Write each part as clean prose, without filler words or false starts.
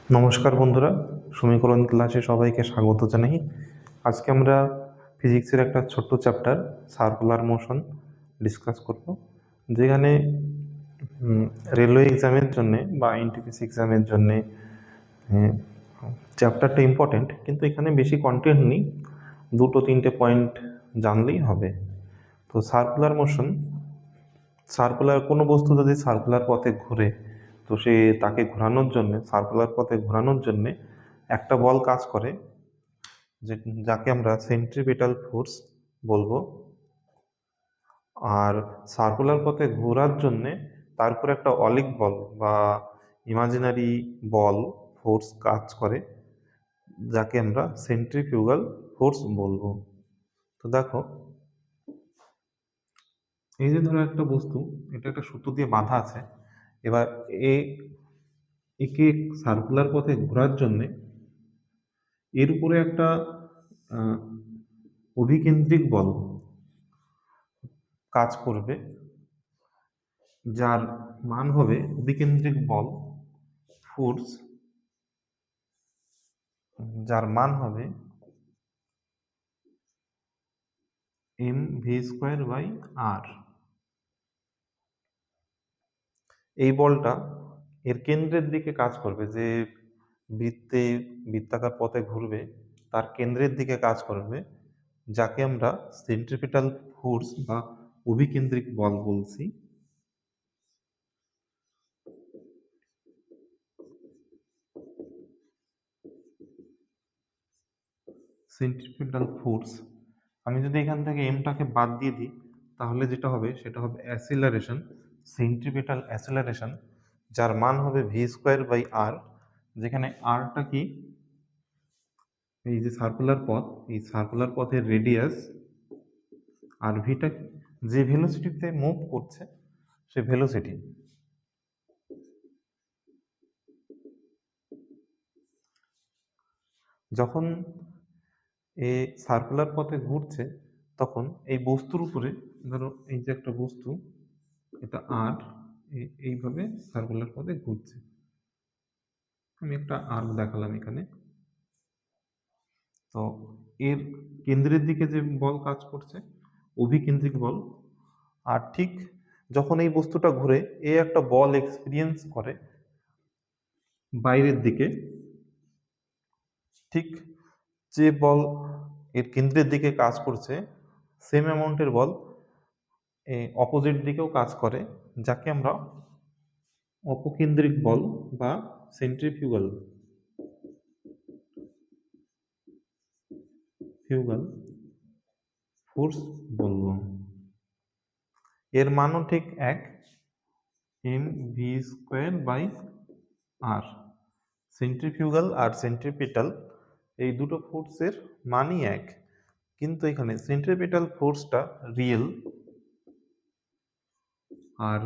নমস্কার বন্ধুরা, সমীকরণ ক্লাসে সবাইকে স্বাগত জানাই। আজকে আমরা ফিজিক্সের একটা ছোট্ট চ্যাপ্টার সার্কুলার মোশন ডিসকাস করব, যেখানে রেলওয়ে এক্সামের জন্যে বা এনটিপিসি এক্সামের জন্যে চ্যাপ্টারটা ইম্পর্টেন্ট, কিন্তু এখানে বেশি কন্টেন্ট নেই, দুটো তিনটে পয়েন্ট জানলেই হবে। তো সার্কুলার কোনো বস্তু যদি সার্কুলার পথে ঘুরে, তো তাকে ঘোরানোর জন্য, সার্কুলার পথে ঘোরানোর জন্য একটা বল কাজ করে, যে যাকে আমরা সেন্ট্রিপিটাল ফোর্স বলবো। আর সার্কুলার পথে ঘোরার জন্যে তার উপর একটা অলিক বল বা ইমাজিনারি বল ফোর্স কাজ করে, যাকে আমরা সেন্ট্রিফিউগাল ফোর্স বলবো। তো দেখো, এই যে ধরো একটা বস্তু, এটা একটা সুতো দিয়ে বাঁধা আছে। এবার এ একে সার্কুলার পথে ঘোরার জন্যে এর উপরে একটা আহ, অভিকেন্দ্রিক বল কাজ করবে, যার মান হবে অভিকেন্দ্রিক বল ফোর্স, যার মান হবে mv²/r। এই বলটা এর কেন্দ্রের দিকে কাজ করবে, যে বৃত্তে বৃত্তাকার পথে ঘুরবে তার কেন্দ্রের দিকে কাজ করবে, যাকে আমরা সেন্ট্রিপিটাল ফোর্স বা অভিকেন্দ্রিক বল বলছি। সেন্ট্রিপিটাল ফোর্স, আমি যদি এখান থেকে এমটাকে বাদ দিয়ে দিই, তাহলে যেটা হবে সেটা হবে অ্যাসিলারেশন, সেন্ট্রিপিটাল অ্যাসিলারেশন, যার মান হবে v²/r। যেখানে আরটা কি, এই যে সার্কুলার পথ, এই সার্কুলার পথের রেডিয়াস, আর ভিটা যে ভেলোসিটিতে মুভ করছে সে ভেলোসিটি। যখন এ সার্কুলার পথে ঘুরছে, তখন এই বস্তুর উপরে, ধরো এই যে একটা বস্তু, এটা আর এইভাবে সার্কুলার পথে ঘুরছে। আমি একটা আর্ক দেখালাম এখানে। তো এর কেন্দ্রের দিকে যে বল কাজ করছে, অভিকেন্দ্রিক বল। আর ঠিক যখন এই বস্তুটা ঘুরে, একটা বল এক্সপিরিয়েন্স করে বাইরের দিকে, ঠিক যে বল এর কেন্দ্রের দিকে কাজ করছে, সেম অ্যামাউন্টের বল অপোজিট দিকেও কাজ করে, যাকে আমরা অপকেন্দ্রিক বল বা সেন্ট্রিফিউগাল ফোর্স বলবো। এর মানও ঠিক এক, mv²/r। সেন্ট্রিফিউগাল আর সেন্ট্রিপিটাল এই দুটো ফোর্সের মানই এক, কিন্তু এখানে সেন্ট্রিপিটাল ফোর্সটা রিয়েল আর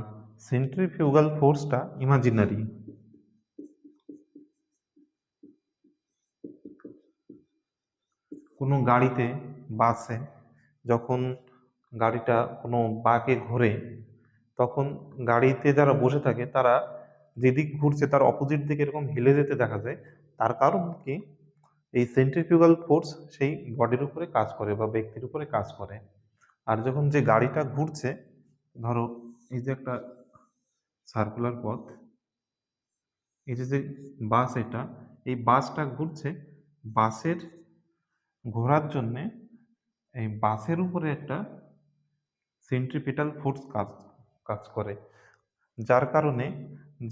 সেন্ট্রিফিউগাল ফোর্সটা ইমাজিনারি। কোনো গাড়িতে, বাসে, যখন গাড়িটা কোনো বাঁকে ঘোরে, তখন গাড়িতে যারা বসে থাকে তারা যেদিক ঘুরছে তার অপোজিট দিকে এরকম হেলে যেতে দেখা যায়। তার কারণ কি, এই সেন্ট্রিফিউগাল ফোর্স সেই বডির উপরে কাজ করে বা ব্যক্তির উপরে কাজ করে। আর যখন যে গাড়িটা ঘুরছে, ধরো এই যে একটা সার্কুলার পথ, এই যে বাস, এই বাসটা ঘুরছে, বাসের ঘোরার জন্যে এই বাসের উপরে একটা সেন্ট্রিপিটাল ফোর্স কাজ কাজ করে, যার কারণে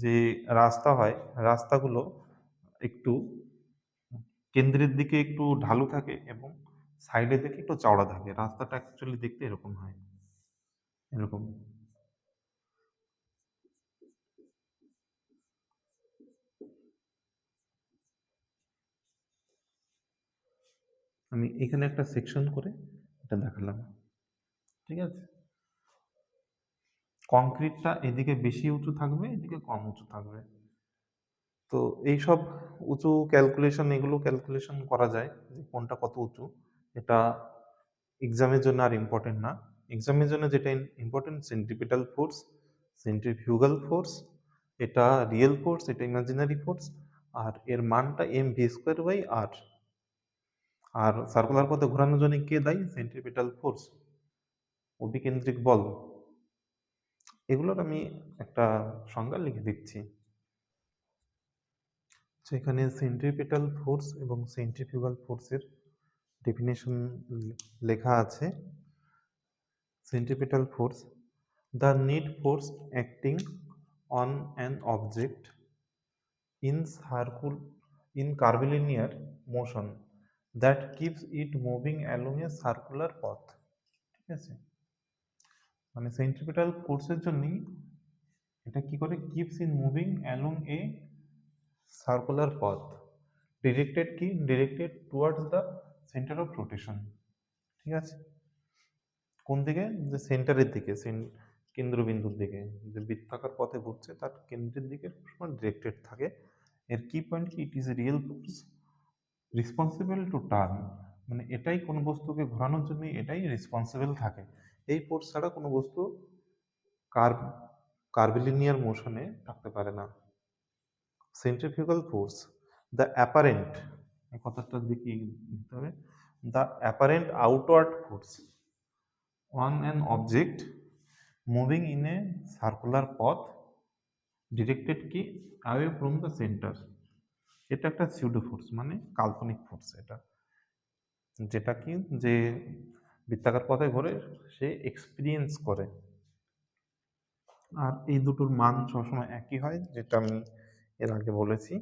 যে রাস্তা হয়, রাস্তাগুলো একটু কেন্দ্রের দিকে একটু ঢালু থাকে এবং সাইডের দিকে একটু চওড়া থাকে। রাস্তাটা অ্যাকচুয়ালি দেখতে এরকম হয়, এরকম। আমি এখানে একটা সেকশন করে এটা দেখালাম, ঠিক আছে। কংক্রিটটা এদিকে বেশি উঁচু থাকবে, এদিকে কম উঁচু থাকবে। তো এইসব উঁচু ক্যালকুলেশন, এগুলো ক্যালকুলেশন করা যায় যে কোনটা কত উঁচু। এটা এক্সামের জন্য আর ইম্পর্টেন্ট না। এক্সামের জন্য যেটা important, centripetal force, centrifugal force, এটা রিয়েল ফোর্স, এটা ইমাজিনারি ফোর্স। আর এর মানটা m v square by r. আর সার্কুলার পথে ঘোরানোর জন্য কে দায়ী? সেন্ট্রিপিটাল ফোর্স, অভিকেন্দ্রিক বল। এগুলোর আমি একটা সংজ্ঞা লিখে দিচ্ছি। সেখানে সেন্ট্রিপিটাল ফোর্স এবং সেন্ট্রিফিউগাল ফোর্সের ডেফিনেশন লেখা আছে। Centripetal force, the net force acting on an object in curvilinear motion that keeps it moving along a circular path। ঠিক আছে, মানে সেন্ট্রিপিটাল ফোর্সের জন্যই এটা কি করে, keeps in moving along A circular path, directed towards the centre of rotation. ঠিক আছে, কোন দিকে? যে সেন্টারের দিকে, কেন্দ্রবিন্দুর দিকে, যে বৃত্তাকার পথে ঘুরছে তার কেন্দ্রের দিকে ডিরেক্টেড থাকে। এর কি পয়েন্ট কি, it is a real force responsible to turn, মানে এটাই কোনো বস্তুকে ঘোরানোর জন্য এটাই রেসপন্সিবল থাকে। এই ফোর্স ছাড়া কোনো বস্তু কার্ভিলিনিয়ার মোশনে থাকতে পারে না। সেন্ট্রিফিউগাল ফোর্স, দ্য অ্যাপারেন্ট, এই কথাটার দিকে দিতে হবে, the apparent outward force on an object moving in a circular path directed কি away from the center। এটা একটা সিউডো ফোর্স, মানে কাল্পনিক ফোর্স। এটা যেটা কি, যে বৃত্তাকার পথে ঘোরে সে এক্সপিরিয়েন্স করে। আর এই দুটোর মান সবসময় একই হয়, যেটা আমি এর আগে বলেছি।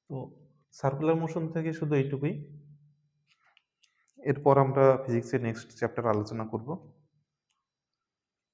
তো সার্কুলার মোশন থেকে শুধু এইটুকুই। এরপর আমরা ফিজিক্সের নেক্সট চ্যাপ্টার আলোচনা করব।